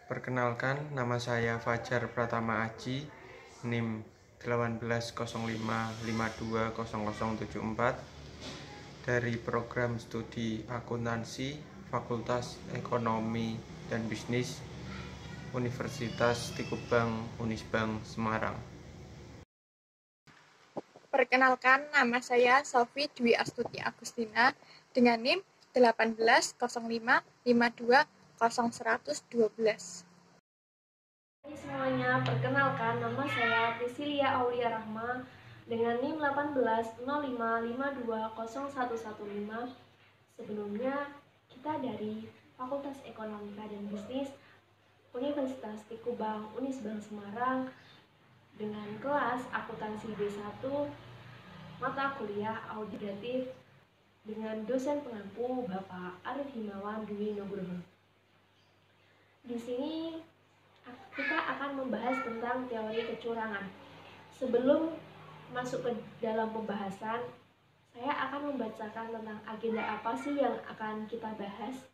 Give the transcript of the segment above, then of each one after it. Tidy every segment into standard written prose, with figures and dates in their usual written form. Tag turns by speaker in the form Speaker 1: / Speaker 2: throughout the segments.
Speaker 1: Perkenalkan, nama saya Fajar Pratama Aji, NIM 1805520074 dari program studi akuntansi Fakultas Ekonomi dan Bisnis Universitas Tikubang Unisbank Semarang.
Speaker 2: Perkenalkan, nama saya Sofi Dwi Astuti Agustina dengan NIM 1805520112.
Speaker 3: Hai semuanya, perkenalkan nama saya Priscilia Aulia Rahma dengan NIM 1805520115. Sebelumnya, kita dari Fakultas Ekonomi dan Bisnis Universitas Tikubang Unisbank Semarang dengan kelas akuntansi D1 mata kuliah auditatif dengan dosen pengampu Bapak Arif Himawan Dwi Nugroho. Di sini kita akan membahas tentang teori kecurangan. Sebelum masuk ke dalam pembahasan, saya akan membacakan tentang agenda apa sih yang akan kita bahas.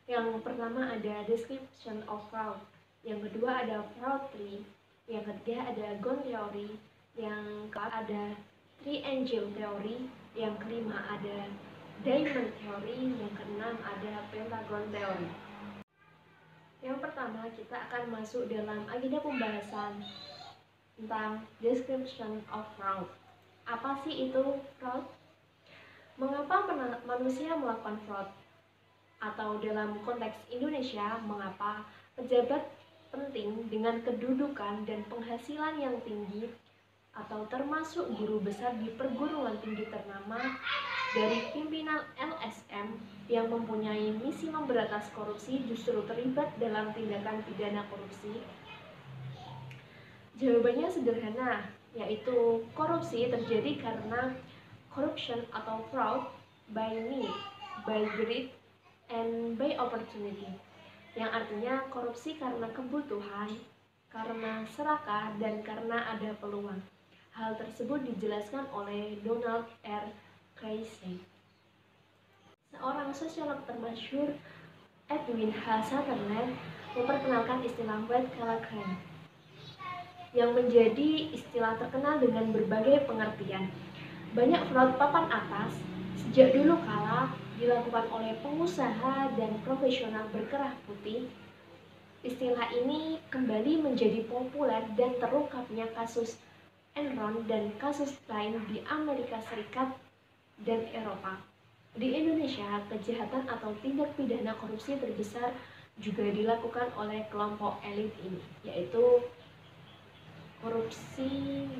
Speaker 3: Yang pertama ada description of fraud, yang kedua ada fraud tree, yang ketiga ada Ghosn theory, yang keempat ada triangle theory, yang kelima ada diamond theory, yang keenam ada pentagon theory. Yang pertama, kita akan masuk dalam agenda pembahasan tentang description of fraud. Apa sih itu fraud? Mengapa manusia melakukan fraud? Atau dalam konteks Indonesia, mengapa pejabat penting dengan kedudukan dan penghasilan yang tinggi atau termasuk guru besar di perguruan tinggi ternama dari pimpinan LSM yang mempunyai misi memberantas korupsi justru terlibat dalam tindakan pidana korupsi? Jawabannya sederhana, yaitu korupsi terjadi karena corruption atau fraud by need, by greed, and by opportunity, yang artinya korupsi karena kebutuhan, karena serakah, dan karena ada peluang. Hal tersebut dijelaskan oleh Donald R. Kreisky. Seorang sosiolog termasyhur, Edwin H. Sutherland, memperkenalkan istilah white collar crime, yang menjadi istilah terkenal dengan berbagai pengertian. Banyak fraud papan atas sejak dulu kala dilakukan oleh pengusaha dan profesional berkerah putih. Istilah ini kembali menjadi populer dan terungkapnya kasus Enron dan kasus lain di Amerika Serikat dan Eropa. Di Indonesia, kejahatan atau tindak pidana korupsi terbesar juga dilakukan oleh kelompok elit ini, yaitu korupsi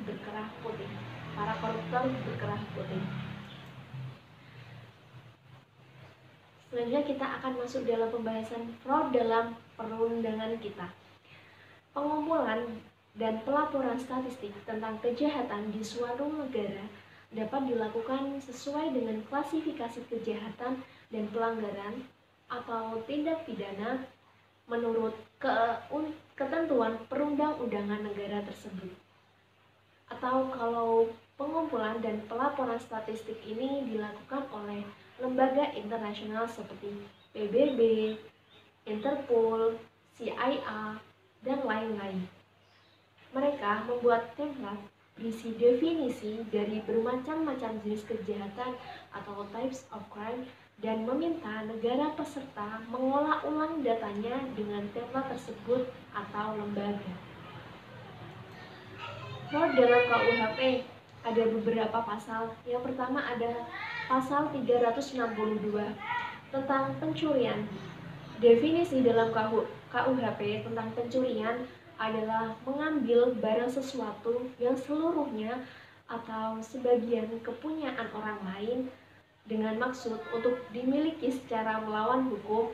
Speaker 3: berkerah putih, para koruptor berkerah putih. Selanjutnya kita akan masuk dalam pembahasan fraud dalam perundangan kita. Pengumpulan dan pelaporan statistik tentang kejahatan di suatu negara dapat dilakukan sesuai dengan klasifikasi kejahatan dan pelanggaran atau tindak pidana menurut ketentuan perundang-undangan negara tersebut. Atau kalau pengumpulan dan pelaporan statistik ini dilakukan oleh lembaga internasional seperti PBB, Interpol, CIA, dan lain-lain. Mereka membuat template berisi definisi dari bermacam-macam jenis kejahatan atau types of crime dan meminta negara peserta mengolah ulang datanya dengan template tersebut atau lembaga. Fraud dalam KUHP ada beberapa pasal. Yang pertama ada pasal 362 tentang pencurian. Definisi dalam KUHP tentang pencurian adalah mengambil barang sesuatu yang seluruhnya atau sebagian kepunyaan orang lain dengan maksud untuk dimiliki secara melawan hukum.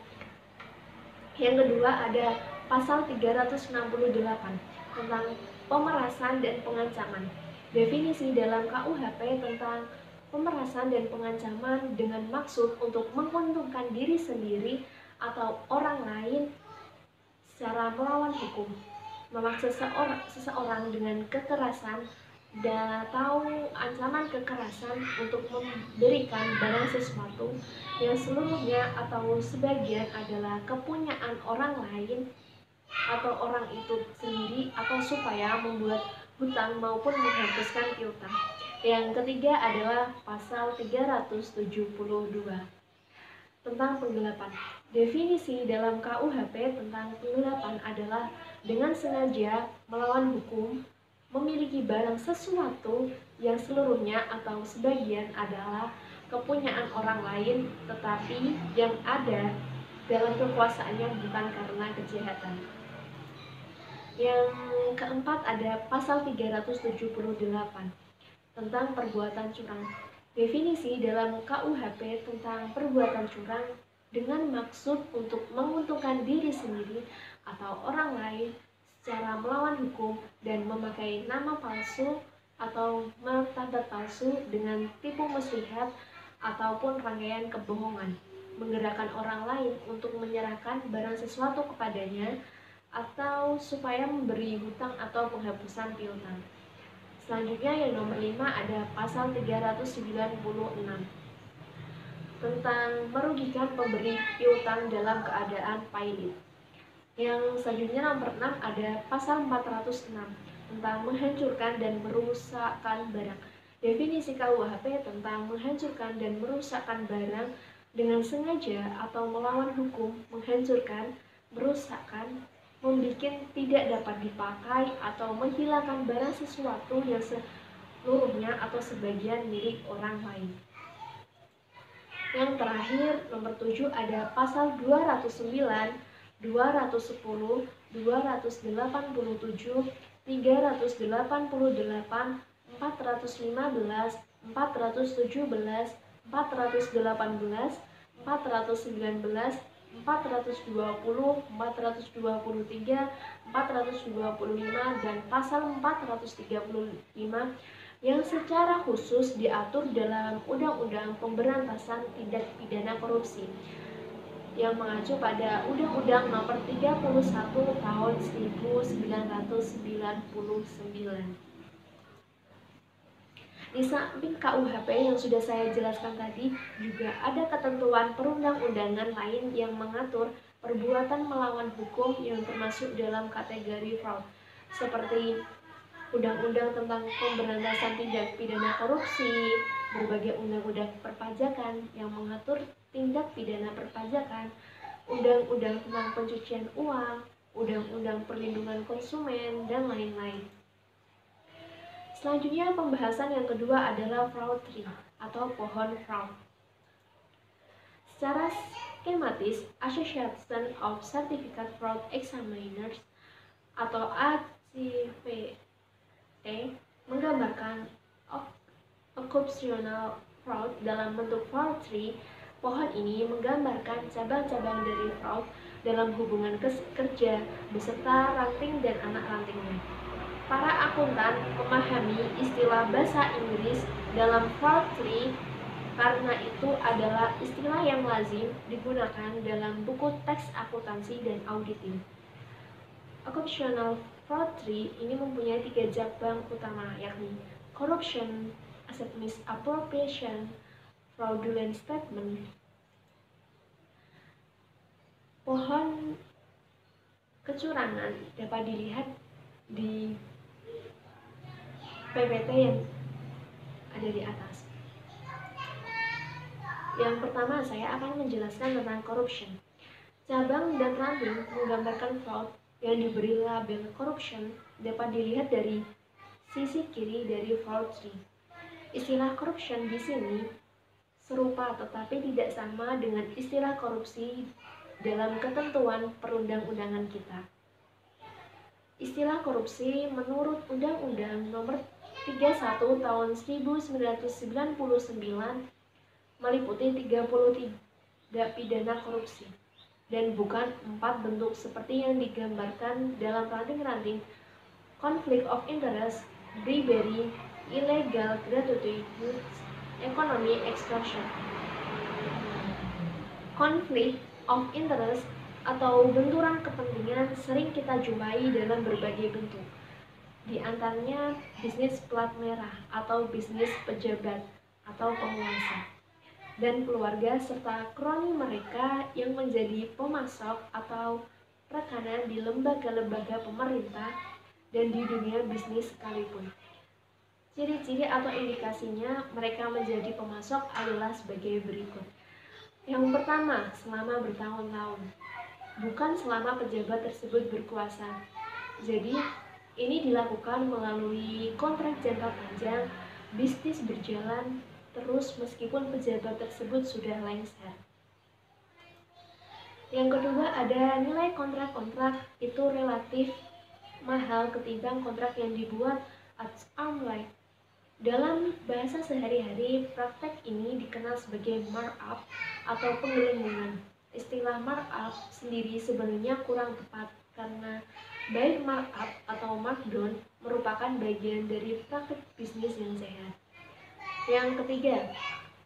Speaker 3: Yang kedua ada pasal 368 tentang pemerasan dan pengancaman. Definisi dalam KUHP tentang pemerasan dan pengancaman dengan maksud untuk menguntungkan diri sendiri atau orang lain secara melawan hukum, memaksa seseorang dengan kekerasan atau ancaman kekerasan untuk memberikan barang sesuatu yang seluruhnya atau sebagian adalah kepunyaan orang lain atau orang itu sendiri atau supaya membuat hutang maupun menghapuskan piutang. Yang ketiga adalah pasal 372 tentang penggelapan. Definisi dalam KUHP tentang penggelapan adalah dengan sengaja melawan hukum, memiliki barang sesuatu yang seluruhnya atau sebagian adalah kepunyaan orang lain, tetapi yang ada dalam kekuasaannya bukan karena kejahatan. Yang keempat ada pasal 378 tentang perbuatan curang. Definisi dalam KUHP tentang perbuatan curang dengan maksud untuk menguntungkan diri sendiri atau orang lain secara melawan hukum dan memakai nama palsu atau martabat palsu dengan tipu muslihat ataupun rangkaian kebohongan, menggerakkan orang lain untuk menyerahkan barang sesuatu kepadanya atau supaya memberi hutang atau penghapusan piutang. Selanjutnya yang nomor 5 ada pasal 396 tentang merugikan pemberi piutang dalam keadaan pailit. Yang selanjutnya nomor 6 ada pasal 406 tentang menghancurkan dan merusakkan barang. Definisi KUHP tentang menghancurkan dan merusakkan barang dengan sengaja atau melawan hukum, menghancurkan, merusakkan, membuat tidak dapat dipakai atau menghilangkan barang sesuatu yang seluruhnya atau sebagian milik orang lain. Yang terakhir nomor 7 ada pasal 209, 210, 287, 388, 415, 417, 418, 419, 420, 423, 425, dan pasal 435 yang secara khusus diatur dalam Undang-Undang Pemberantasan Tindak Pidana Korupsi yang mengacu pada Undang-Undang Nomor 31 Tahun 1999. Di samping KUHP yang sudah saya jelaskan tadi, juga ada ketentuan perundang-undangan lain yang mengatur perbuatan melawan hukum yang termasuk dalam kategori fraud, seperti Undang-Undang tentang Pemberantasan Tindak Pidana Korupsi, berbagai undang-undang perpajakan yang mengatur tindak pidana perpajakan, Undang-Undang tentang pencucian uang, Undang-Undang Perlindungan Konsumen, dan lain-lain. Selanjutnya pembahasan yang kedua adalah fraud tree atau pohon fraud. Secara skematis, Association of Certificate Fraud Examiners atau ACVE menggambarkan occupational fraud dalam bentuk fraud tree. Pohon ini menggambarkan cabang-cabang dari fraud dalam hubungan kerja beserta ranting dan anak rantingnya. Para akuntan memahami istilah bahasa Inggris dalam fraud tree karena itu adalah istilah yang lazim digunakan dalam buku teks akuntansi dan auditing. Occupational fraud tree ini mempunyai 3 cabang utama, yakni corruption, asset misappropriation, fraudulent statement. Pohon kecurangan dapat dilihat di PPT yang ada di atas. Yang pertama, saya akan menjelaskan tentang corruption. Cabang dan ranting menggambarkan fraud yang diberi label corruption dapat dilihat dari sisi kiri dari fraud tree. Istilah corruption di sini serupa tetapi tidak sama dengan istilah korupsi dalam ketentuan perundang-undangan kita. Istilah korupsi menurut Undang-Undang Nomor 31 Tahun 1999 meliputi 33 pidana korupsi dan bukan 4 bentuk seperti yang digambarkan dalam ranting-ranting conflict of interest, bribery, illegal gratuity, economic extortion. Conflict of interest atau benturan kepentingan sering kita jumpai dalam berbagai bentuk. Di antaranya bisnis plat merah atau bisnis pejabat atau penguasa dan keluarga serta kroni mereka yang menjadi pemasok atau rekanan di lembaga-lembaga pemerintah dan di dunia bisnis sekalipun. Ciri-ciri atau indikasinya mereka menjadi pemasok adalah sebagai berikut. Yang pertama, selama bertahun-tahun, bukan selama pejabat tersebut berkuasa. Jadi, ini dilakukan melalui kontrak jangka panjang, bisnis berjalan terus meskipun pejabat tersebut sudah lengser. Yang kedua, ada nilai kontrak-kontrak itu relatif mahal ketimbang kontrak yang dibuat at arm's length. Dalam bahasa sehari-hari, praktek ini dikenal sebagai markup atau penggelembungan. Istilah markup sendiri sebenarnya kurang tepat karena baik markup atau markdown merupakan bagian dari praktek bisnis yang sehat. Yang ketiga,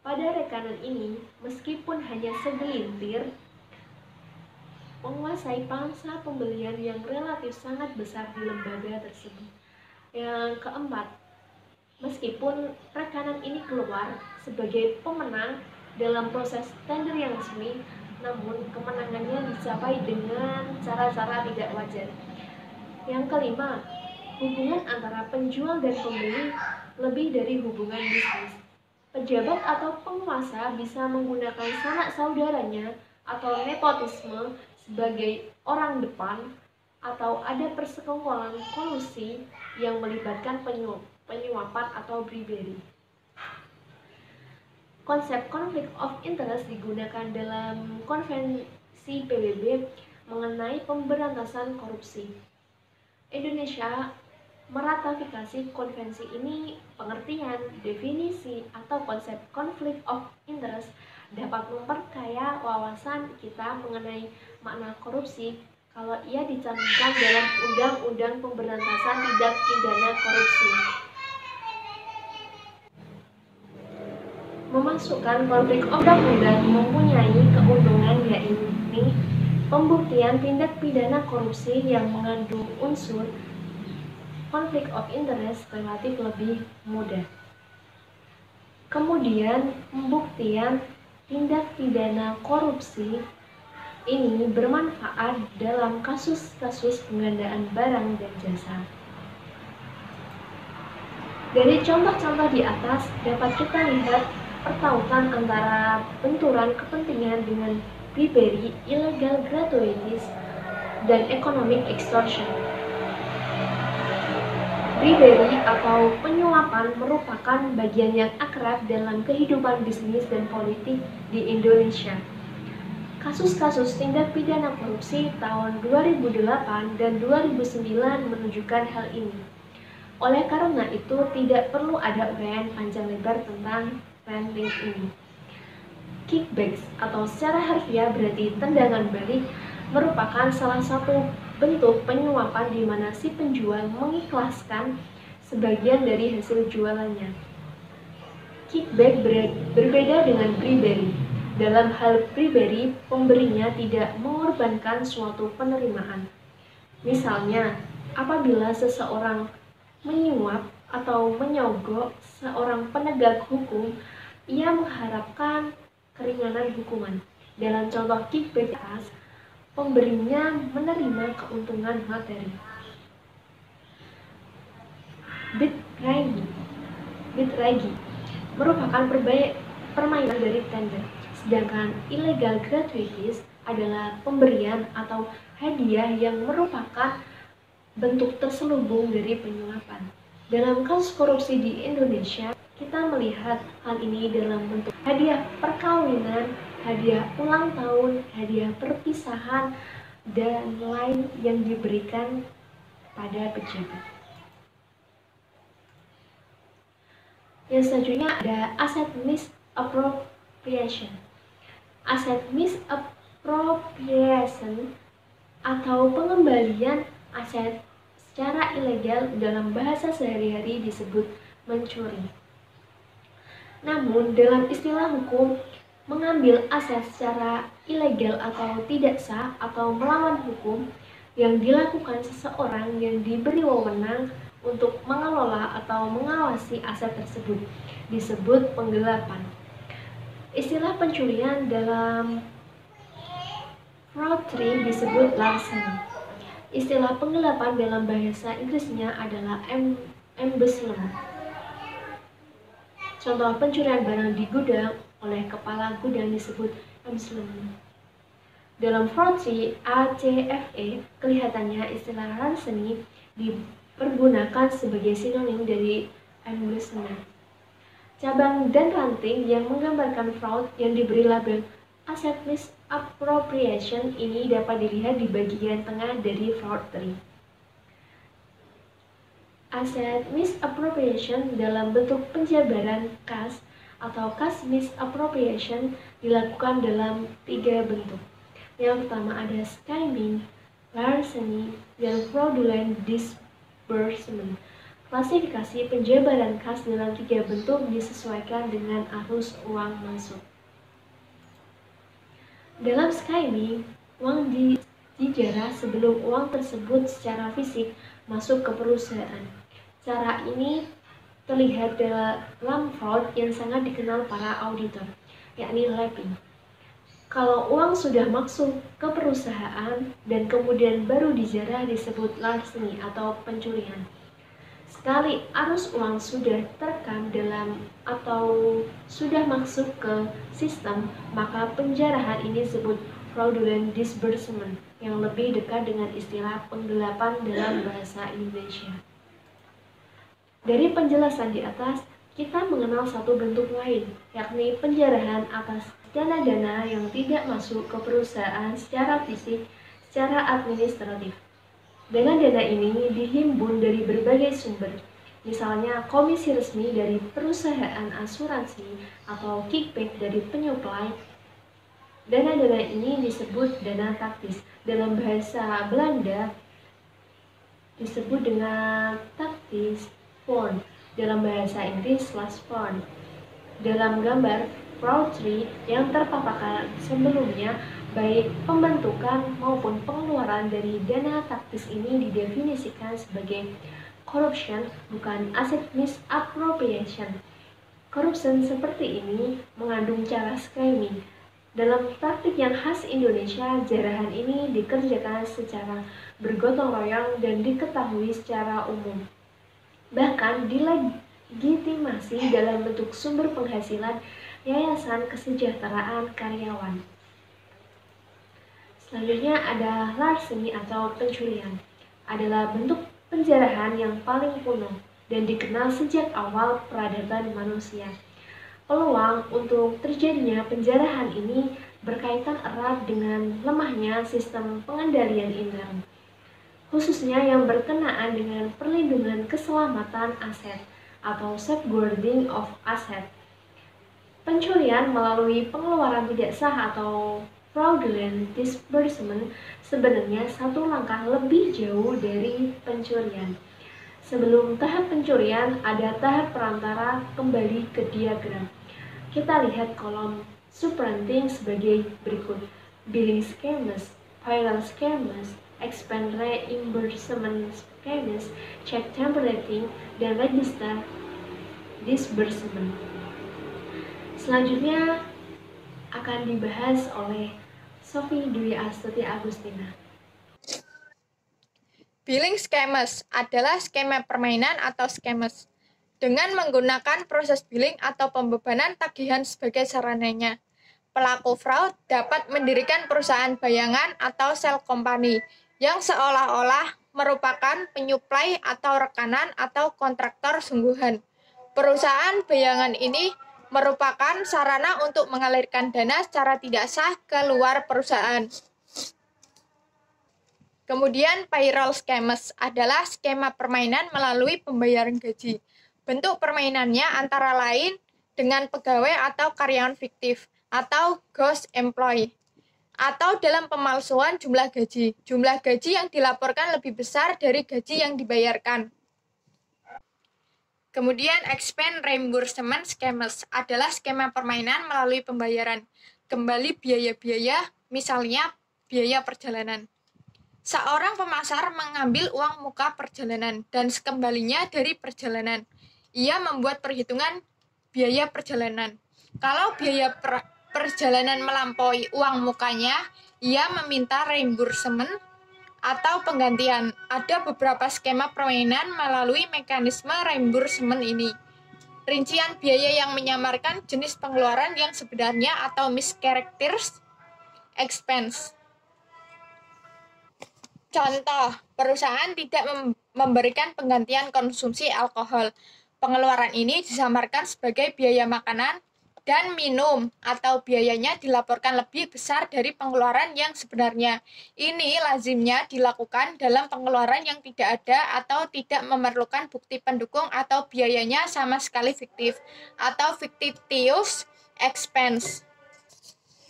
Speaker 3: pada rekanan ini, meskipun hanya segelintir, menguasai pangsa pembelian yang relatif sangat besar di lembaga tersebut. Yang keempat, meskipun rekanan ini keluar sebagai pemenang dalam proses tender yang resmi, namun kemenangannya dicapai dengan cara-cara tidak wajar. Yang kelima, hubungan antara penjual dan pembeli lebih dari hubungan bisnis. Pejabat atau penguasa bisa menggunakan sanak saudaranya atau nepotisme sebagai orang depan, atau ada persekongkolan kolusi yang melibatkan penyuapan atau bribery. Konsep konflik of interest digunakan dalam konvensi PBB mengenai pemberantasan korupsi. Indonesia meratifikasi konvensi ini. Pengertian, definisi, atau konsep konflik of interest dapat memperkaya wawasan kita mengenai makna korupsi kalau ia dicantumkan dalam Undang-Undang Pemberantasan Tindak Pidana Korupsi. Memasukkan konflik undang-undang mempunyai keuntungan yaitu pembuktian tindak pidana korupsi yang mengandung unsur konflik of interest relatif lebih mudah. Kemudian, pembuktian tindak pidana korupsi ini bermanfaat dalam kasus-kasus penggandaan barang dan jasa. Dari contoh-contoh di atas dapat kita lihat pertautan antara benturan kepentingan dengan bribery, illegal gratuities, dan economic extortion. Bribery atau penyuapan merupakan bagian yang akrab dalam kehidupan bisnis dan politik di Indonesia. Kasus-kasus tindak pidana korupsi tahun 2008 dan 2009 menunjukkan hal ini. Oleh karena itu, tidak perlu ada uraian panjang lebar tentang trending ini. Kickbacks atau secara harfiah berarti tendangan balik merupakan salah satu bentuk penyuapan di mana si penjual mengikhlaskan sebagian dari hasil jualannya. Kickback berbeda dengan bribery. Dalam hal bribery, pemberinya tidak mengorbankan suatu penerimaan. Misalnya, apabila seseorang menyuap atau menyogok seorang penegak hukum, ia mengharapkan keringanan hukuman. Dalam contoh kickback, pemberinya menerima keuntungan materi. Bitragi merupakan permainan dari tender, sedangkan illegal gratuities adalah pemberian atau hadiah yang merupakan bentuk terselubung dari penyuapan. Dalam kasus korupsi di Indonesia, kita melihat hal ini dalam bentuk hadiah perkawinan, hadiah ulang tahun, hadiah perpisahan, dan lain yang diberikan pada pejabat. Yang selanjutnya ada asset misappropriation. Asset misappropriation atau pengembalian aset secara ilegal dalam bahasa sehari-hari disebut mencuri. Namun dalam istilah hukum, mengambil aset secara ilegal atau tidak sah atau melawan hukum yang dilakukan seseorang yang diberi wewenang untuk mengelola atau mengawasi aset tersebut disebut penggelapan. Istilah pencurian dalam Fraud disebut larceny. Istilah penggelapan dalam bahasa Inggrisnya adalah embezzlement. Contoh pencurian barang di gudang oleh kepala gudang disebut embezzlement. Dalam fraud ACFE, kelihatannya istilah larceny dipergunakan sebagai sinonim dari embezzlement. Cabang dan ranting yang menggambarkan fraud yang diberi label asset misappropriation ini dapat dilihat di bagian tengah dari fraud tree. Asset misappropriation dalam bentuk penjabaran kas atau cash misappropriation dilakukan dalam 3 bentuk. Yang pertama ada skimming, larceny, dan fraudulent disbursement. Klasifikasi penjabaran kas dalam 3 bentuk disesuaikan dengan arus uang masuk. Dalam skimming, uang dijarah sebelum uang tersebut secara fisik masuk ke perusahaan. Cara ini terlihat dalam fraud yang sangat dikenal para auditor, yakni lapping. Kalau uang sudah masuk ke perusahaan dan kemudian baru dijarah disebut larceny atau pencurian. Sekali arus uang sudah terekam dalam atau sudah masuk ke sistem, maka penjarahan ini disebut fraudulent disbursement yang lebih dekat dengan istilah penggelapan dalam bahasa Indonesia. Dari penjelasan di atas, kita mengenal satu bentuk lain, yakni penjarahan atas dana-dana yang tidak masuk ke perusahaan secara fisik, secara administratif. Dana-dana ini dihimpun dari berbagai sumber, misalnya komisi resmi dari perusahaan asuransi atau kickback dari penyuplai. Dana-dana ini disebut dana taktis. Dalam bahasa Belanda disebut dengan taktis fund, dalam bahasa Inggris slush fund. Dalam gambar fraud tree yang terpaparkan sebelumnya, baik pembentukan maupun pengeluaran dari dana taktis ini didefinisikan sebagai corruption, bukan asset misappropriation. Corruption seperti ini mengandung cara skimming. Dalam praktik yang khas Indonesia, jarahan ini dikerjakan secara bergotong royong dan diketahui secara umum. Bahkan dilegitimasi dalam bentuk sumber penghasilan yayasan kesejahteraan karyawan. Selanjutnya ada larceny atau pencurian. Adalah bentuk penjarahan yang paling kuno dan dikenal sejak awal peradaban manusia. Peluang untuk terjadinya penjarahan ini berkaitan erat dengan lemahnya sistem pengendalian intern, khususnya yang berkenaan dengan perlindungan keselamatan aset atau safeguarding of asset. Pencurian melalui pengeluaran tidak sah atau fraudulent disbursement sebenarnya satu langkah lebih jauh dari pencurian. Sebelum tahap pencurian, ada tahap perantara. Kembali ke diagram. Kita lihat kolom subranting sebagai berikut: billing schemes, payroll schemes, expense reimbursement schemes, check templating, dan register disbursement. Selanjutnya akan dibahas oleh Sophie Dwi Astuti Agustina.
Speaker 2: Billing schemes adalah skema permainan atau schemes dengan menggunakan proses billing atau pembebanan tagihan sebagai sarananya. Pelaku fraud dapat mendirikan perusahaan bayangan atau shell company yang seolah-olah merupakan penyuplai atau rekanan atau kontraktor sungguhan. Perusahaan bayangan ini merupakan sarana untuk mengalirkan dana secara tidak sah ke luar perusahaan. Kemudian payroll schemes adalah skema permainan melalui pembayaran gaji. Bentuk permainannya antara lain dengan pegawai atau karyawan fiktif atau ghost employee, atau dalam pemalsuan jumlah gaji. Jumlah gaji yang dilaporkan lebih besar dari gaji yang dibayarkan. Kemudian expense reimbursement schemes adalah skema permainan melalui pembayaran kembali biaya-biaya, misalnya biaya perjalanan. Seorang pemasar mengambil uang muka perjalanan dan sekembalinya dari perjalanan. Ia membuat perhitungan biaya perjalanan. Kalau biaya perjalanan melampaui uang mukanya, ia meminta reimbursement atau penggantian. Ada beberapa skema permainan melalui mekanisme reimbursement ini. Rincian biaya yang menyamarkan jenis pengeluaran yang sebenarnya atau mischaracterized expense. Contoh, perusahaan tidak memberikan penggantian konsumsi alkohol. Pengeluaran ini disamarkan sebagai biaya makanan dan minum, atau biayanya dilaporkan lebih besar dari pengeluaran yang sebenarnya. Ini lazimnya dilakukan dalam pengeluaran yang tidak ada atau tidak memerlukan bukti pendukung atau biayanya sama sekali fiktif, atau fictitious expense.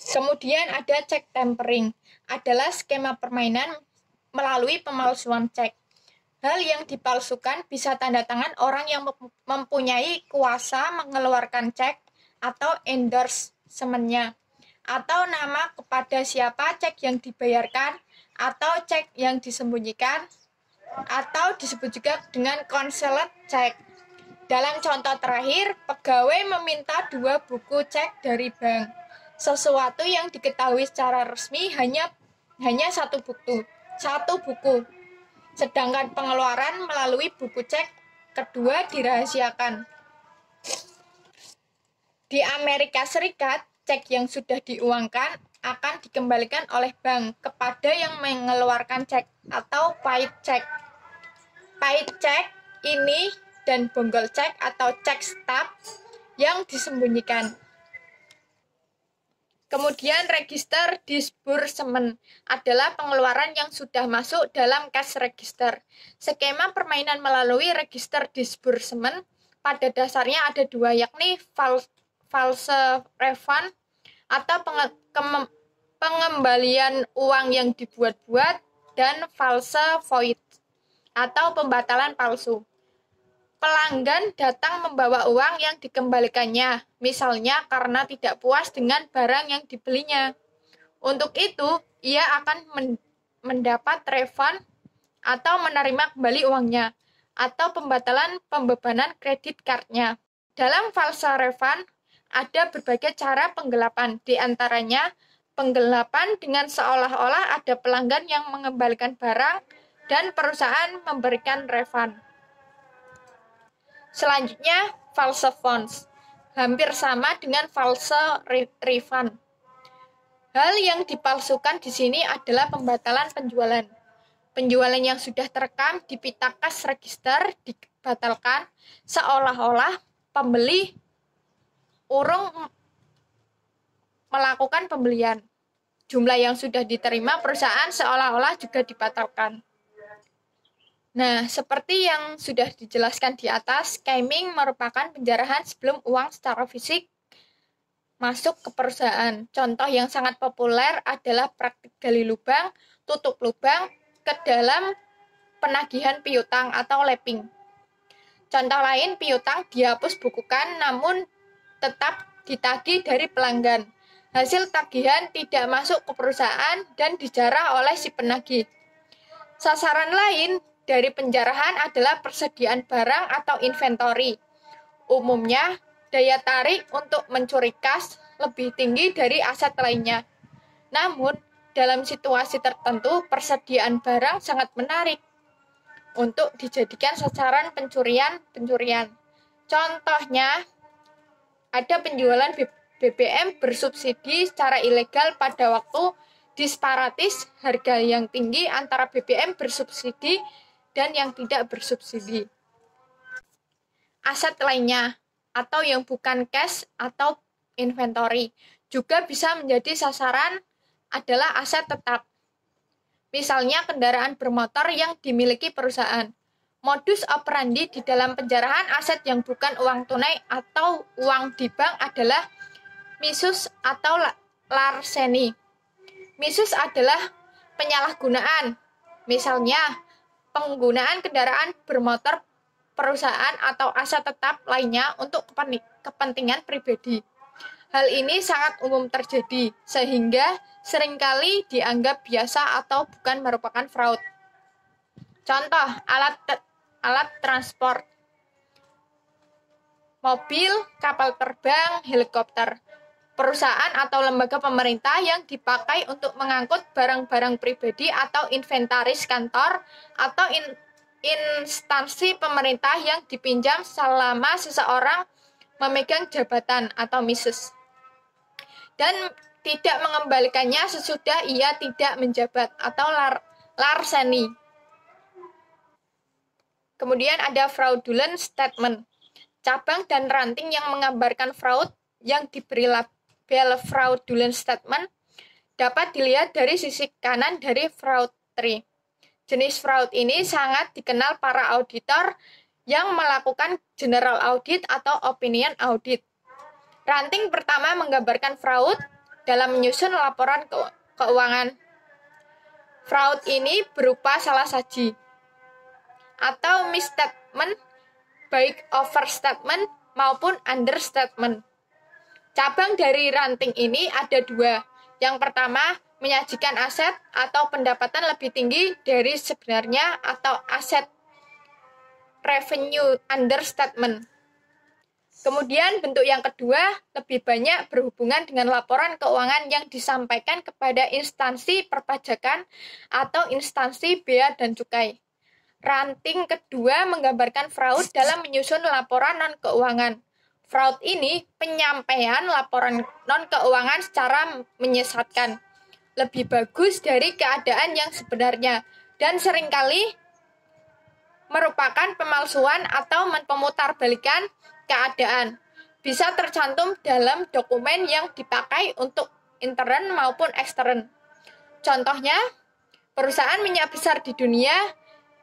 Speaker 2: Kemudian ada check tampering, adalah skema permainan melalui pemalsuan cek. Hal yang dipalsukan bisa tanda tangan orang yang mempunyai kuasa mengeluarkan cek atau endorsement-nya, atau nama kepada siapa cek yang dibayarkan, atau cek yang disembunyikan, atau disebut juga dengan concealed cek. Dalam contoh terakhir, pegawai meminta 2 buku cek dari bank. Sesuatu yang diketahui secara resmi hanya satu buku. Sedangkan pengeluaran melalui buku cek kedua dirahasiakan. Di Amerika Serikat, cek yang sudah diuangkan akan dikembalikan oleh bank kepada yang mengeluarkan cek atau paid check. Paid check ini dan bonggol cek atau cek stub yang disembunyikan. Kemudian register disbursement adalah pengeluaran yang sudah masuk dalam cash register. Skema permainan melalui register disbursement pada dasarnya ada 2, yakni false refund atau pengembalian uang yang dibuat-buat, dan false void atau pembatalan palsu. Pelanggan datang membawa uang yang dikembalikannya, misalnya karena tidak puas dengan barang yang dibelinya. Untuk itu, ia akan mendapat refund atau menerima kembali uangnya, atau pembatalan pembebanan kredit card-nya. Dalam false refund, ada berbagai cara penggelapan, di antaranya penggelapan dengan seolah-olah ada pelanggan yang mengembalikan barang dan perusahaan memberikan refund. Selanjutnya, false funds, hampir sama dengan false refund. Hal yang dipalsukan di sini adalah pembatalan penjualan. Penjualan yang sudah terekam di pita cash register dibatalkan, seolah-olah pembeli urung melakukan pembelian. Jumlah yang sudah diterima perusahaan seolah-olah juga dibatalkan. Nah, seperti yang sudah dijelaskan di atas, skimming merupakan penjarahan sebelum uang secara fisik masuk ke perusahaan. Contoh yang sangat populer adalah praktik gali lubang, tutup lubang ke dalam penagihan piutang atau lapping. Contoh lain, piutang dihapus bukukan namun tetap ditagih dari pelanggan. Hasil tagihan tidak masuk ke perusahaan dan dijarah oleh si penagih. Sasaran lain dari penjarahan adalah persediaan barang atau inventory. Umumnya, daya tarik untuk mencuri kas lebih tinggi dari aset lainnya. Namun, dalam situasi tertentu, persediaan barang sangat menarik untuk dijadikan sasaran pencurian. Contohnya, ada penjualan BBM bersubsidi secara ilegal pada waktu disparatis harga yang tinggi antara BBM bersubsidi dan yang tidak bersubsidi. Aset lainnya atau yang bukan cash atau inventory juga bisa menjadi sasaran adalah aset tetap. Misalnya kendaraan bermotor yang dimiliki perusahaan. Modus operandi di dalam penjarahan aset yang bukan uang tunai atau uang di bank adalah misuse atau larceny. Misuse adalah penyalahgunaan. Misalnya, penggunaan kendaraan bermotor perusahaan atau aset tetap lainnya untuk kepentingan pribadi. Hal ini sangat umum terjadi, sehingga seringkali dianggap biasa atau bukan merupakan fraud. Contoh, alat transport, mobil, kapal terbang, helikopter. perusahaan atau lembaga pemerintah yang dipakai untuk mengangkut barang-barang pribadi atau inventaris kantor atau instansi pemerintah yang dipinjam selama seseorang memegang jabatan atau mises dan tidak mengembalikannya sesudah ia tidak menjabat atau larceny. Kemudian ada fraudulent statement. Cabang dan ranting yang menggambarkan fraud yang diberi label fraudulent statement dapat dilihat dari sisi kanan dari fraud tree. Jenis fraud ini sangat dikenal para auditor yang melakukan general audit atau opinion audit. Ranting pertama menggambarkan fraud dalam menyusun laporan keuangan. Fraud ini berupa salah saji atau misstatement, baik overstatement maupun understatement. Cabang dari ranting ini ada dua. Yang pertama, menyajikan aset atau pendapatan lebih tinggi dari sebenarnya atau aset revenue understatement. Kemudian bentuk yang kedua lebih banyak berhubungan dengan laporan keuangan yang disampaikan kepada instansi perpajakan atau instansi bea dan cukai. Ranting kedua menggambarkan fraud dalam menyusun laporan non-keuangan. Fraud ini penyampaian laporan non-keuangan secara menyesatkan, lebih bagus dari keadaan yang sebenarnya, dan seringkali merupakan pemalsuan atau memutarbalikan keadaan. Bisa tercantum dalam dokumen yang dipakai untuk intern maupun ekstern. Contohnya, perusahaan minyak besar di dunia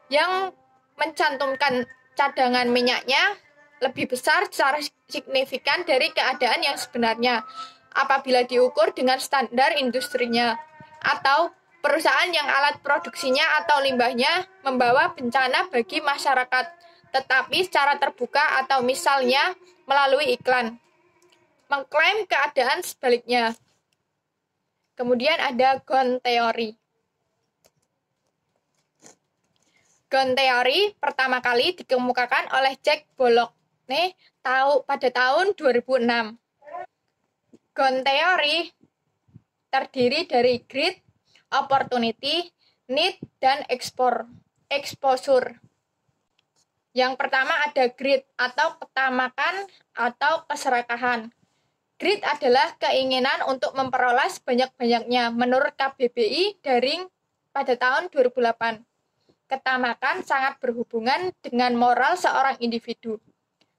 Speaker 2: yang mencantumkan cadangan minyaknya lebih besar secara signifikan dari keadaan yang sebenarnya apabila diukur dengan standar industrinya, atau perusahaan yang alat produksinya atau limbahnya membawa bencana bagi masyarakat, tetapi secara terbuka atau misalnya melalui iklan, mengklaim keadaan sebaliknya. Kemudian ada Ghosn Theory. Ghosn Theory pertama kali dikemukakan oleh Jack Bologna pada tahun 2006. Ghosn Theory terdiri dari greed, opportunity, need, dan exposure. Yang pertama ada greed atau ketamakan atau keserakahan. Greed adalah keinginan untuk memperoleh sebanyak-banyaknya menurut KBBI Daring pada tahun 2008. Ketamakan sangat berhubungan dengan moral seorang individu.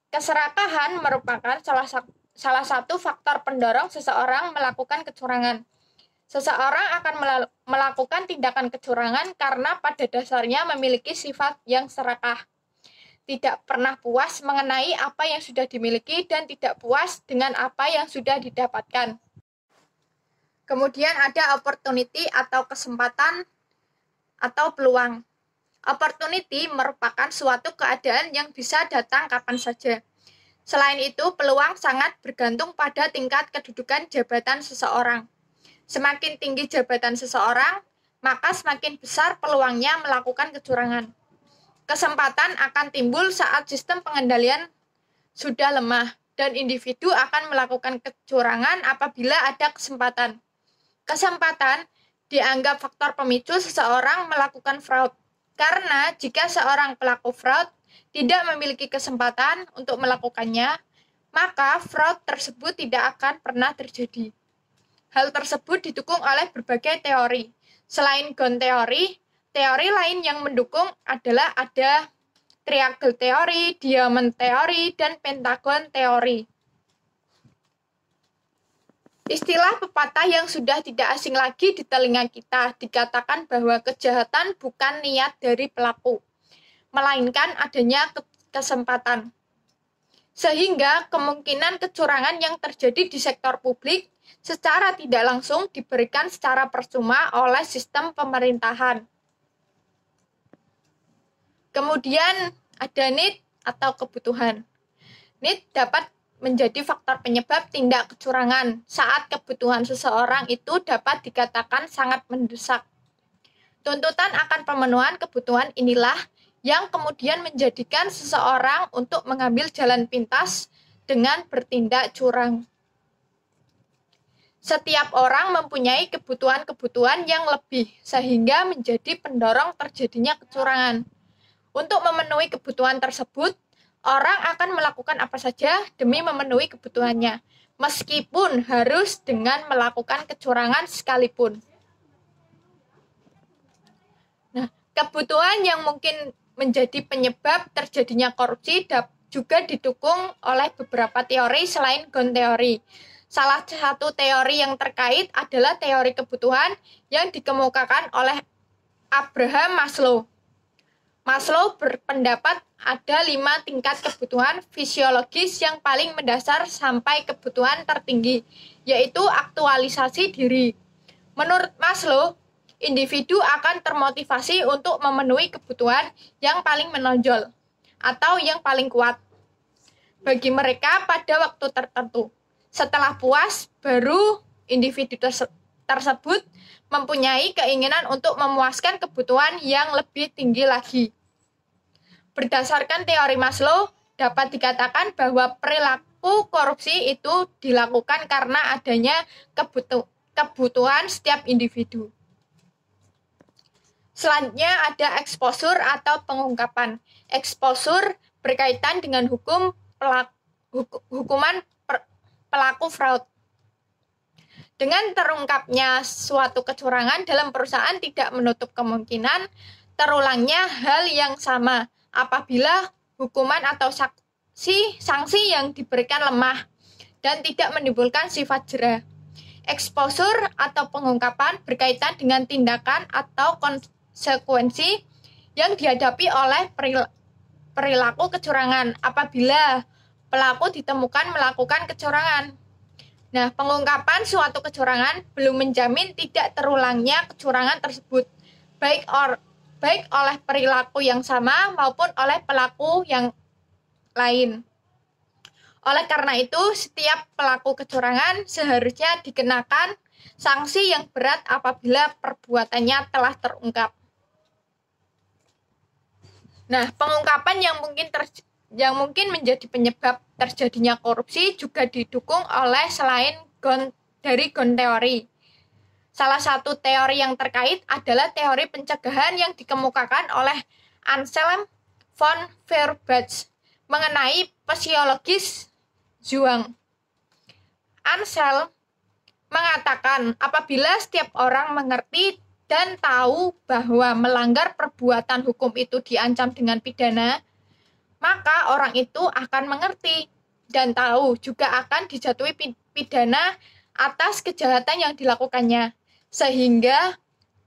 Speaker 2: Keserakahan merupakan salah satu faktor pendorong seseorang melakukan kecurangan. Seseorang akan melakukan tindakan kecurangan karena pada dasarnya memiliki sifat yang serakah. Tidak pernah puas mengenai apa yang sudah dimiliki dan tidak puas dengan apa yang sudah didapatkan. Kemudian ada opportunity atau kesempatan atau peluang. Opportunity merupakan suatu keadaan yang bisa datang kapan saja. Selain itu, peluang sangat bergantung pada tingkat kedudukan jabatan seseorang. Semakin tinggi jabatan seseorang, maka semakin besar peluangnya melakukan kecurangan. Kesempatan akan timbul saat sistem pengendalian sudah lemah, dan individu akan melakukan kecurangan apabila ada kesempatan. Kesempatan dianggap faktor pemicu seseorang melakukan fraud. Karena jika seorang pelaku fraud tidak memiliki kesempatan untuk melakukannya, maka fraud tersebut tidak akan pernah terjadi. Hal tersebut didukung oleh berbagai teori. Selain Ghosn Theory, teori lain yang mendukung adalah ada Triangle Theory, Diamond Theory, dan Pentagon Theory. Istilah pepatah yang sudah tidak asing lagi di telinga kita dikatakan bahwa kejahatan bukan niat dari pelaku, melainkan adanya kesempatan. Sehingga kemungkinan kecurangan yang terjadi di sektor publik secara tidak langsung diberikan secara percuma oleh sistem pemerintahan. Kemudian ada need atau kebutuhan. Need dapat menjadi faktor penyebab tindak kecurangan saat kebutuhan seseorang itu dapat dikatakan sangat mendesak. Tuntutan akan pemenuhan kebutuhan inilah yang kemudian menjadikan seseorang untuk mengambil jalan pintas dengan bertindak curang. Setiap orang mempunyai kebutuhan-kebutuhan yang lebih, sehingga menjadi pendorong terjadinya kecurangan. Untuk memenuhi kebutuhan tersebut, orang akan melakukan apa saja demi memenuhi kebutuhannya, meskipun harus dengan melakukan kecurangan sekalipun. Nah, kebutuhan yang mungkin menjadi penyebab terjadinya korupsi juga didukung oleh beberapa teori selain Gon teori. Salah satu teori yang terkait adalah teori kebutuhan yang dikemukakan oleh Abraham Maslow. Maslow berpendapat ada 5 tingkat kebutuhan fisiologis yang paling mendasar sampai kebutuhan tertinggi, yaitu aktualisasi diri. Menurut Maslow, individu akan termotivasi untuk memenuhi kebutuhan yang paling menonjol atau yang paling kuat bagi mereka pada waktu tertentu. Setelah puas, baru individu tersebut mempunyai keinginan untuk memuaskan kebutuhan yang lebih tinggi lagi. Berdasarkan teori Maslow, dapat dikatakan bahwa perilaku korupsi itu dilakukan karena adanya kebutuhan setiap individu. Selanjutnya ada exposure atau pengungkapan. Exposure berkaitan dengan hukuman pelaku fraud. Dengan terungkapnya suatu kecurangan dalam perusahaan tidak menutup kemungkinan terulangnya hal yang sama apabila hukuman atau sanksi yang diberikan lemah dan tidak menimbulkan sifat jera. Exposure atau pengungkapan berkaitan dengan tindakan atau konsekuensi yang dihadapi oleh perilaku kecurangan apabila pelaku ditemukan melakukan kecurangan. Nah, pengungkapan suatu kecurangan belum menjamin tidak terulangnya kecurangan tersebut, baik oleh perilaku yang sama maupun oleh pelaku yang lain. Oleh karena itu, setiap pelaku kecurangan seharusnya dikenakan sanksi yang berat apabila perbuatannya telah terungkap. Nah, pengungkapan yang mungkin menjadi penyebab terjadinya korupsi juga didukung oleh selain dari Gon teori. Salah satu teori yang terkait adalah teori pencegahan yang dikemukakan oleh Anselm von Feuerbach mengenai psikologis Zhuang. Anselm mengatakan apabila setiap orang mengerti dan tahu bahwa melanggar perbuatan hukum itu diancam dengan pidana, maka orang itu akan mengerti dan tahu juga akan dijatuhi pidana atas kejahatan yang dilakukannya, sehingga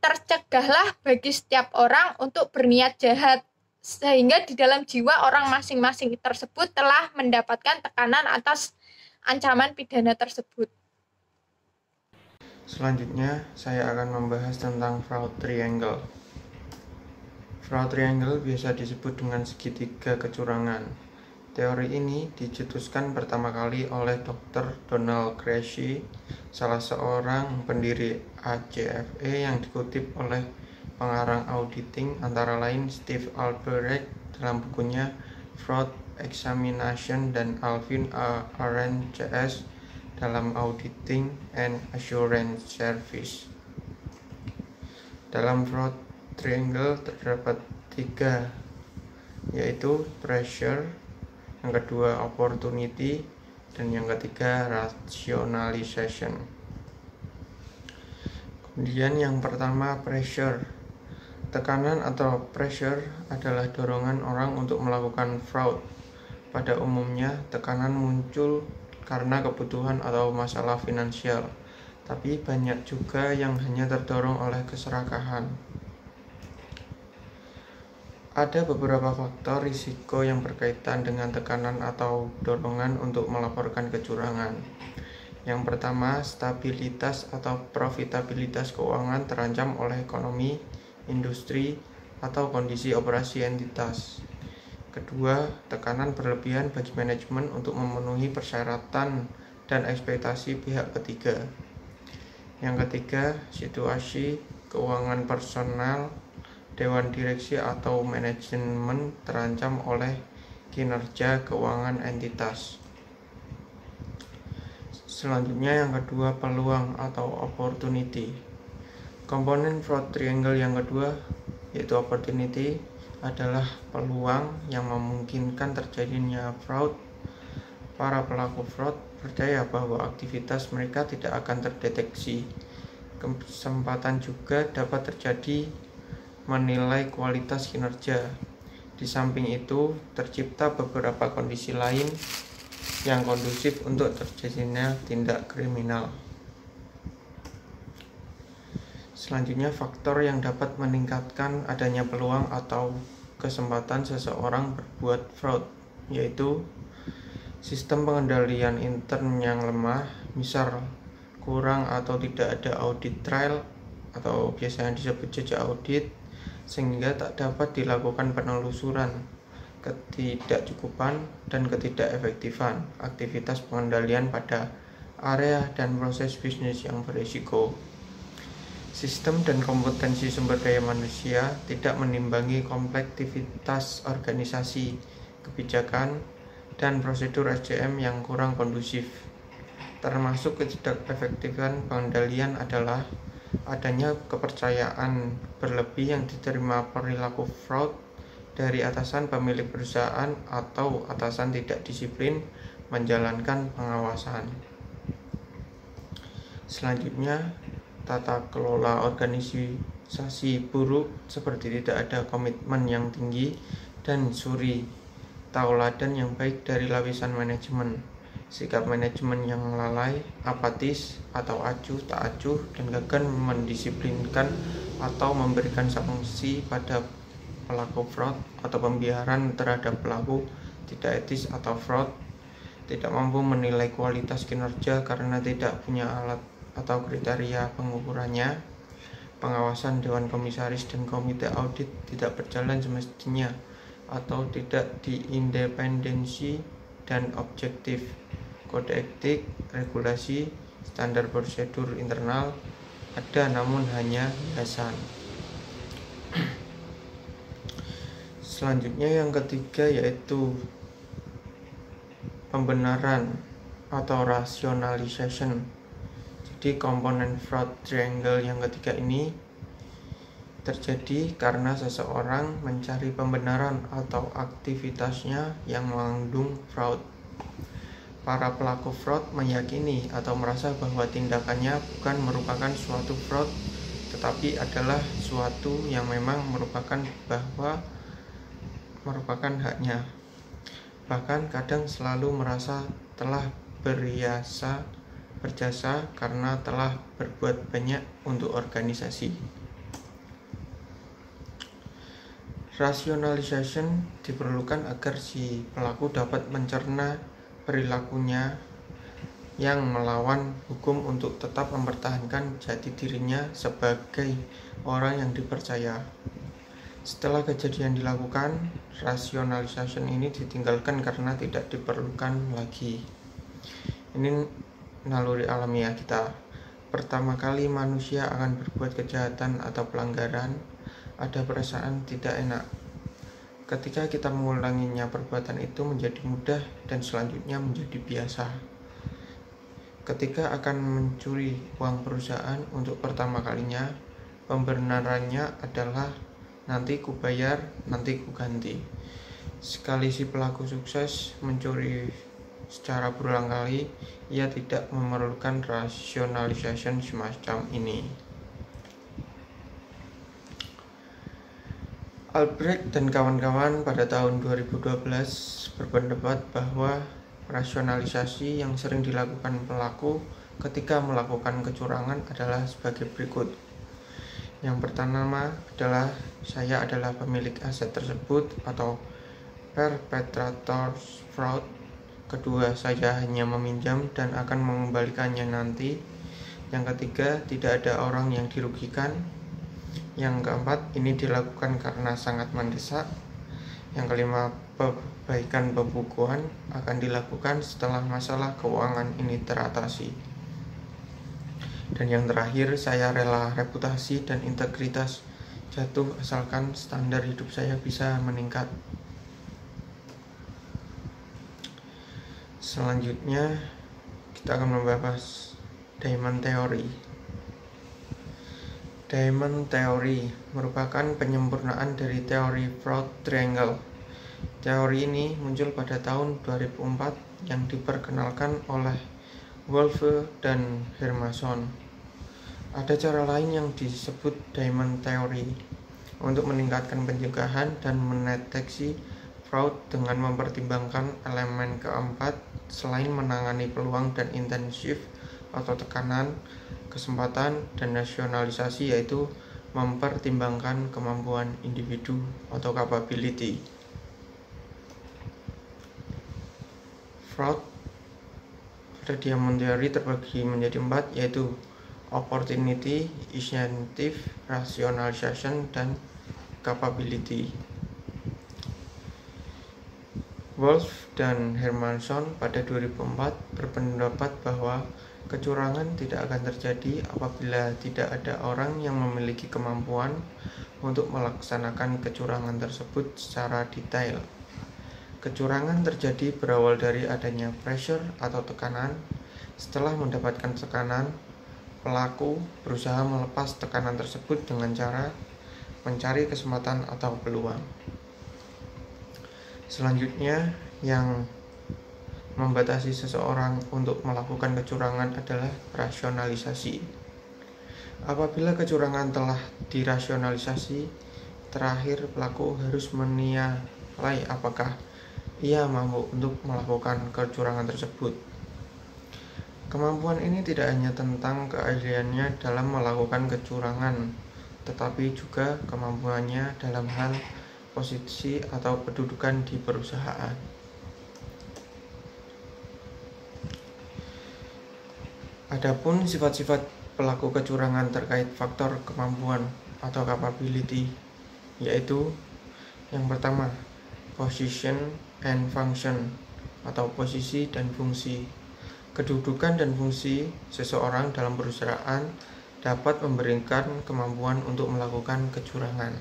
Speaker 2: tercegahlah bagi setiap orang untuk berniat jahat, sehingga di dalam jiwa orang masing-masing tersebut telah mendapatkan tekanan atas ancaman pidana tersebut.
Speaker 1: Selanjutnya, saya akan membahas tentang fraud triangle. Fraud triangle biasa disebut dengan segitiga kecurangan. Teori ini dicetuskan pertama kali oleh Dr. Donald Creasy, salah seorang pendiri ACFE yang dikutip oleh pengarang auditing antara lain Steve Albrecht dalam bukunya Fraud Examination dan Alvin Arendt CS dalam Auditing and Assurance Service. Dalam fraud triangle terdapat 3, yaitu pressure, yang kedua opportunity, dan yang ketiga rationalization. Kemudian yang pertama pressure. Tekanan atau pressure adalah dorongan orang untuk melakukan fraud. Pada umumnya, tekanan muncul karena kebutuhan atau masalah finansial, tapi banyak juga yang hanya terdorong oleh keserakahan. Ada beberapa faktor risiko yang berkaitan dengan tekanan atau dorongan untuk melaporkan kecurangan. Yang pertama, stabilitas atau profitabilitas keuangan terancam oleh ekonomi, industri, atau kondisi operasi entitas. Kedua, tekanan berlebihan bagi manajemen untuk memenuhi persyaratan dan ekspektasi pihak ketiga. Yang ketiga, situasi keuangan personal, dewan direksi atau manajemen terancam oleh kinerja keuangan entitas. Selanjutnya yang kedua, peluang atau opportunity. Komponen fraud triangle yang kedua yaitu opportunity adalah peluang yang memungkinkan terjadinya fraud. Para pelaku fraud percaya bahwa aktivitas mereka tidak akan terdeteksi. Kesempatan juga dapat terjadi menilai kualitas kinerja. Di samping itu, tercipta beberapa kondisi lain yang kondusif untuk terjadinya tindak kriminal. Selanjutnya, faktor yang dapat meningkatkan adanya peluang atau kesempatan seseorang berbuat fraud, yaitu sistem pengendalian intern yang lemah, misal kurang atau tidak ada audit trail atau biasanya disebut jejak audit, sehingga tak dapat dilakukan penelusuran, ketidakcukupan dan ketidakefektifan aktivitas pengendalian pada area dan proses bisnis yang berisiko. Sistem dan kompetensi sumber daya manusia tidak menimbangi kompleksitas organisasi, kebijakan, dan prosedur SDM yang kurang kondusif. Termasuk ketidakefektifan pengendalian adalah adanya kepercayaan berlebih yang diterima perilaku fraud dari atasan pemilik perusahaan atau atasan tidak disiplin menjalankan pengawasan. Selanjutnya, tata kelola organisasi buruk seperti tidak ada komitmen yang tinggi dan suri tauladan yang baik dari lapisan manajemen, sikap manajemen yang lalai, apatis atau acuh tak acuh, dan gagal mendisiplinkan atau memberikan sanksi pada pelaku fraud atau pembiaran terhadap pelaku tidak etis atau fraud, tidak mampu menilai kualitas kinerja karena tidak punya alat atau kriteria pengukurannya, pengawasan dewan komisaris dan komite audit tidak berjalan semestinya atau tidak diindependensi dan objektif, kode etik, regulasi, standar prosedur internal ada namun hanya hiasan. Selanjutnya yang ketiga yaitu pembenaran atau rationalization. Jadi komponen fraud triangle yang ketiga ini terjadi karena seseorang mencari pembenaran atau aktivitasnya yang mengandung fraud. Para pelaku fraud meyakini atau merasa bahwa tindakannya bukan merupakan suatu fraud, tetapi adalah suatu yang memang merupakan haknya. Bahkan kadang selalu merasa telah berjasa karena telah berbuat banyak untuk organisasi. Rationalization diperlukan agar si pelaku dapat mencerna perilakunya yang melawan hukum untuk tetap mempertahankan jati dirinya sebagai orang yang dipercaya. Setelah kejadian dilakukan, rationalization ini ditinggalkan karena tidak diperlukan lagi. Ini naluri alamiah kita. Pertama kali manusia akan berbuat kejahatan atau pelanggaran, ada perasaan tidak enak. Ketika kita mengulanginya, perbuatan itu menjadi mudah dan selanjutnya menjadi biasa. Ketika akan mencuri uang perusahaan untuk pertama kalinya, pembenarannya adalah nanti ku bayar, nanti ku ganti. Sekali si pelaku sukses mencuri secara berulang kali, ia tidak memerlukan rationalization semacam ini. Albrecht dan kawan-kawan pada tahun 2012 berpendapat bahwa rasionalisasi yang sering dilakukan pelaku ketika melakukan kecurangan adalah sebagai berikut. Yang pertama adalah saya adalah pemilik aset tersebut atau perpetrators fraud. Kedua, saya hanya meminjam dan akan mengembalikannya nanti. Yang ketiga, tidak ada orang yang dirugikan. Yang keempat, ini dilakukan karena sangat mendesak. Yang kelima, perbaikan pembukuan akan dilakukan setelah masalah keuangan ini teratasi. Dan yang terakhir, saya rela reputasi dan integritas jatuh asalkan standar hidup saya bisa meningkat. Selanjutnya kita akan membahas Diamond Theory. Diamond Theory merupakan penyempurnaan dari teori Fraud Triangle. Teori ini muncul pada tahun 2004 yang diperkenalkan oleh Wolfe dan Hermanson. Ada cara lain yang disebut Diamond Theory untuk meningkatkan pencegahan dan mendeteksi fraud dengan mempertimbangkan elemen keempat selain menangani peluang dan intensif atau tekanan, kesempatan, dan nasionalisasi, yaitu mempertimbangkan kemampuan individu atau capability. Fraud pada Diamond Theory terbagi menjadi 4, yaitu opportunity, incentive, rationalization, dan capability. Wolfe dan Hermanson pada 2004 berpendapat bahwa kecurangan tidak akan terjadi apabila tidak ada orang yang memiliki kemampuan untuk melaksanakan kecurangan tersebut secara detail. Kecurangan terjadi berawal dari adanya pressure atau tekanan. Setelah mendapatkan tekanan, pelaku berusaha melepas tekanan tersebut dengan cara mencari kesempatan atau peluang. Selanjutnya, yang membatasi seseorang untuk melakukan kecurangan adalah rasionalisasi. Apabila kecurangan telah dirasionalisasi, terakhir pelaku harus menilai apakah ia mampu untuk melakukan kecurangan tersebut. Kemampuan ini tidak hanya tentang keahliannya dalam melakukan kecurangan, tetapi juga kemampuannya dalam hal posisi atau kedudukan di perusahaan. Adapun sifat-sifat pelaku kecurangan terkait faktor kemampuan atau capability, yaitu yang pertama, position and function atau posisi dan fungsi. Kedudukan dan fungsi seseorang dalam perusahaan dapat memberikan kemampuan untuk melakukan kecurangan.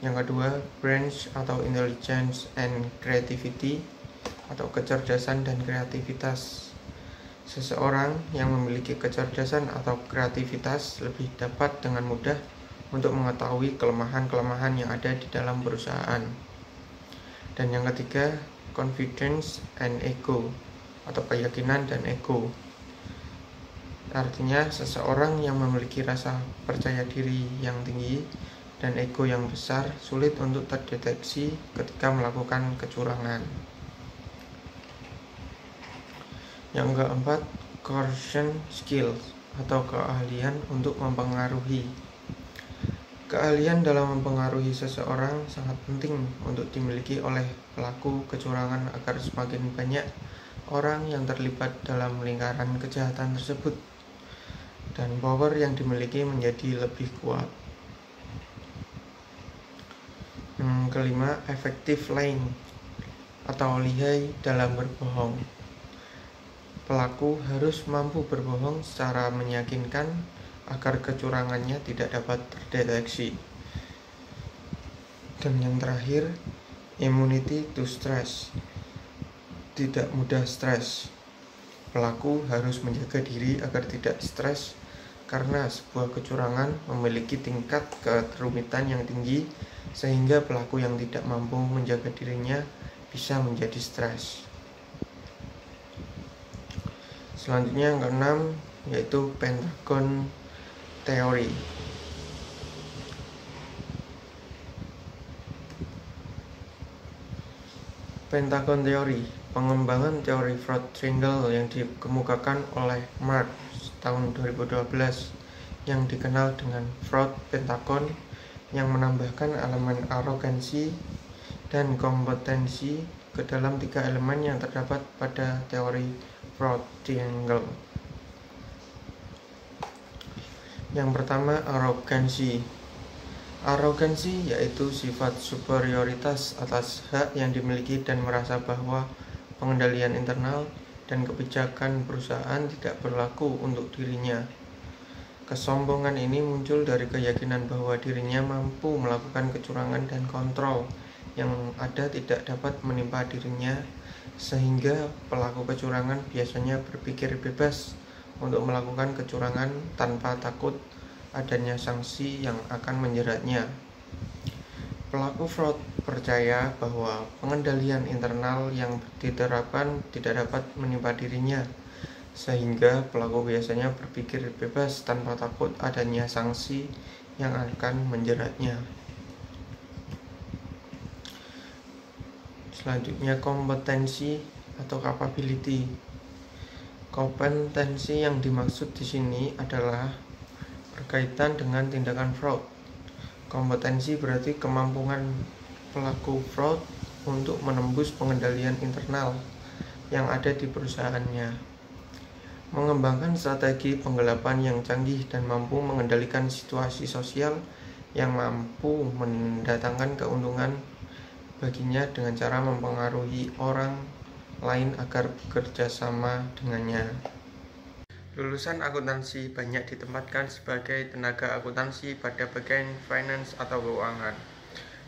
Speaker 1: Yang kedua, brains atau intelligence and creativity atau kecerdasan dan kreativitas. Seseorang yang memiliki kecerdasan atau kreativitas lebih dapat dengan mudah untuk mengetahui kelemahan-kelemahan yang ada di dalam perusahaan. Dan yang ketiga, confidence and ego atau keyakinan dan ego. Artinya seseorang yang memiliki rasa percaya diri yang tinggi dan ego yang besar sulit untuk terdeteksi ketika melakukan kecurangan. Yang keempat, coercion skills atau keahlian untuk mempengaruhi. Keahlian dalam mempengaruhi seseorang sangat penting untuk dimiliki oleh pelaku kecurangan agar semakin banyak orang yang terlibat dalam lingkaran kejahatan tersebut dan power yang dimiliki menjadi lebih kuat. Yang kelima, effective lying atau lihai dalam berbohong. Pelaku harus mampu berbohong secara meyakinkan agar kecurangannya tidak dapat terdeteksi. Dan yang terakhir, immunity to stress, tidak mudah stres. Pelaku harus menjaga diri agar tidak stres karena sebuah kecurangan memiliki tingkat kerumitan yang tinggi sehingga pelaku yang tidak mampu menjaga dirinya bisa menjadi stres. Selanjutnya yang keenam, yaitu Pentagon Theory. Pentagon Theory, pengembangan teori Fraud Triangle yang dikemukakan oleh Marx tahun 2012 yang dikenal dengan Fraud Pentagon, yang menambahkan elemen arogansi dan kompetensi ke dalam 3 elemen yang terdapat pada teori Fraud Triangle. Yang pertama, arogansi. Arogansi yaitu sifat superioritas atas hak yang dimiliki dan merasa bahwa pengendalian internal dan kebijakan perusahaan tidak berlaku untuk dirinya. Kesombongan ini muncul dari keyakinan bahwa dirinya mampu melakukan kecurangan dan kontrol yang ada tidak dapat menimpa dirinya sehingga pelaku kecurangan biasanya berpikir bebas untuk melakukan kecurangan tanpa takut adanya sanksi yang akan menjeratnya. Pelaku fraud percaya bahwa pengendalian internal yang diterapkan tidak dapat menimpa dirinya, sehingga pelaku biasanya berpikir bebas tanpa takut adanya sanksi yang akan menjeratnya. Selanjutnya, kompetensi atau capability. Kompetensi yang dimaksud di sini adalah berkaitan dengan tindakan fraud. Kompetensi berarti kemampuan pelaku fraud untuk menembus pengendalian internal yang ada di perusahaannya, mengembangkan strategi penggelapan yang canggih dan mampu mengendalikan situasi sosial yang mampu mendatangkan keuntungan baginya dengan cara mempengaruhi orang lain agar bekerja sama dengannya. Lulusan akuntansi banyak ditempatkan sebagai tenaga akuntansi pada bagian finance atau keuangan.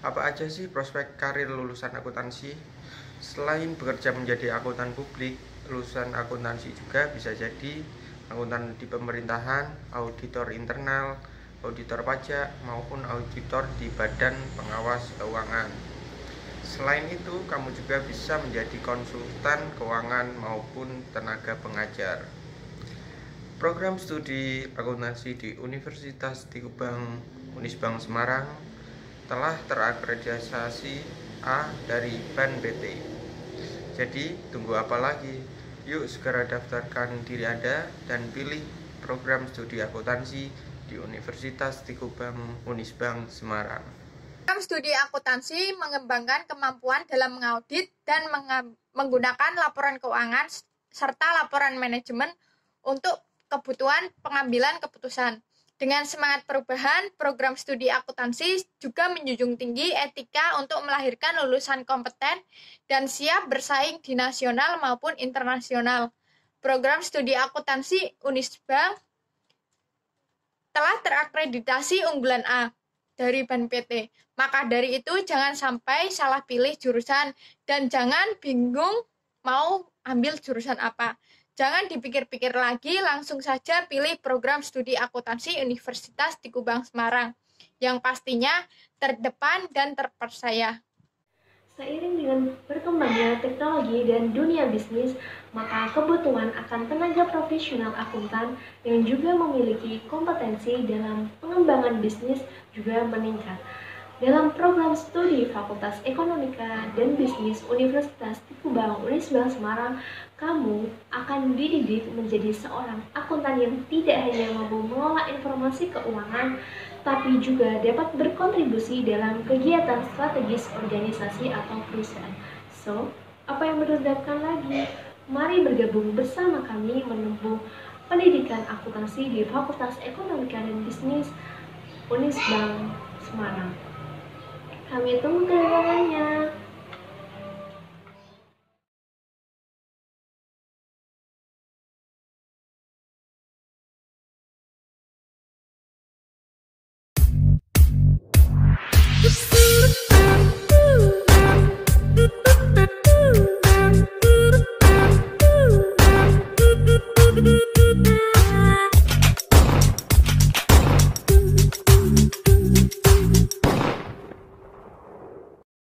Speaker 1: Apa aja sih prospek karir lulusan akuntansi? Selain bekerja menjadi akuntan publik, lulusan akuntansi juga bisa jadi akuntan di pemerintahan, auditor internal, auditor pajak, maupun auditor di badan pengawas keuangan. Selain itu, kamu juga bisa menjadi konsultan keuangan maupun tenaga pengajar. Program studi akuntansi di Universitas Tikubang Unisbank Semarang telah terakreditasi A dari BAN-PT. Jadi, tunggu apa lagi? Yuk segera daftarkan diri Anda dan pilih program studi akuntansi di Universitas Tikubang Unisbank Semarang.
Speaker 2: Program studi akuntansi mengembangkan kemampuan dalam mengaudit dan menggunakan laporan keuangan serta laporan manajemen untuk kebutuhan pengambilan keputusan. Dengan semangat perubahan, program studi akuntansi juga menjunjung tinggi etika untuk melahirkan lulusan kompeten dan siap bersaing di nasional maupun internasional. Program studi akuntansi Unisbank telah terakreditasi unggulan A dari BAN-PT. Maka dari itu jangan sampai salah pilih jurusan dan jangan bingung mau ambil jurusan apa. Jangan dipikir-pikir lagi, langsung saja pilih program studi akuntansi Universitas Tikubang Semarang yang pastinya terdepan dan terpercaya.
Speaker 3: Seiring dengan berkembangnya teknologi dan dunia bisnis, maka kebutuhan akan tenaga profesional akuntan yang juga memiliki kompetensi dalam pengembangan bisnis juga meningkat. Dalam program studi Fakultas Ekonomika dan Bisnis Universitas Tikubang Unisbank Semarang, kamu akan dididik menjadi seorang akuntan yang tidak hanya mampu mengolah informasi keuangan, tapi juga dapat berkontribusi dalam kegiatan strategis organisasi atau perusahaan. So, apa yang menandakan lagi? Mari bergabung bersama kami menempuh pendidikan akuntansi di Fakultas Ekonomika dan Bisnis Unisbank Semarang. Kami tunggu kedatangannya.
Speaker 4: Thank you.